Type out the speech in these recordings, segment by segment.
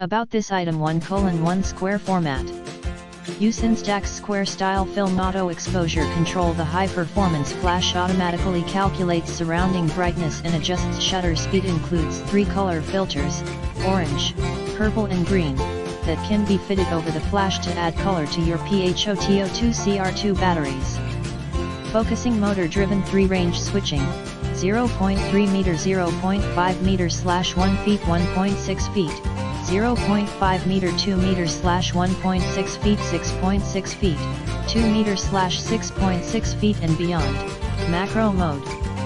About this item 1:1 square format. Use Instax square style film auto exposure control. The high performance flash automatically calculates surrounding brightness and adjusts shutter speed. Includes 3 color filters, orange, purple and green, that can be fitted over the flash to add color to your PHOTO2CR2 batteries. Focusing motor driven 3 range switching, 0.3 meter 0.5 meters / 1 feet 1.6 feet, 0.5 meter 2 meters / 1.6 feet 6.6 feet, 2 meters / 6.6 feet and beyond. Macro mode,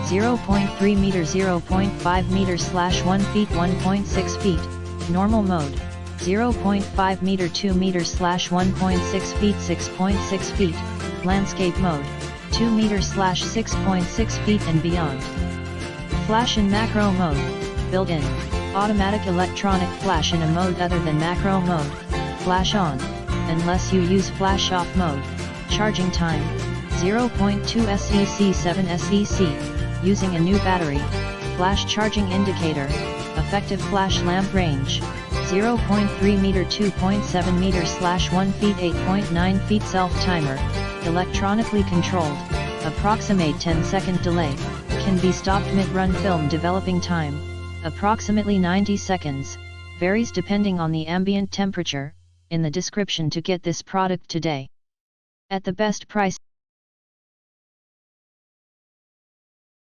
0.3 meter 0.5 meters / 1 feet 1.6 feet, normal mode, 0.5 meter 2 meters / 1.6 feet 6.6 feet, landscape mode, 2 meters / 6.6 feet and beyond. Flash in macro mode, built-in, automatic electronic flash in a mode other than macro mode, flash on, unless you use flash off mode. Charging time, 0.2 SEC 7 SEC, using a new battery. Flash charging indicator, effective flash lamp range, 0.3 meter 2.7 meters / 1 feet 8.9 feet. Self-timer, electronically controlled, approximate 10-second delay, can be stopped mid-run. Film developing time, approximately 90 seconds, varies depending on the ambient temperature. In the description to get this product today at the best price.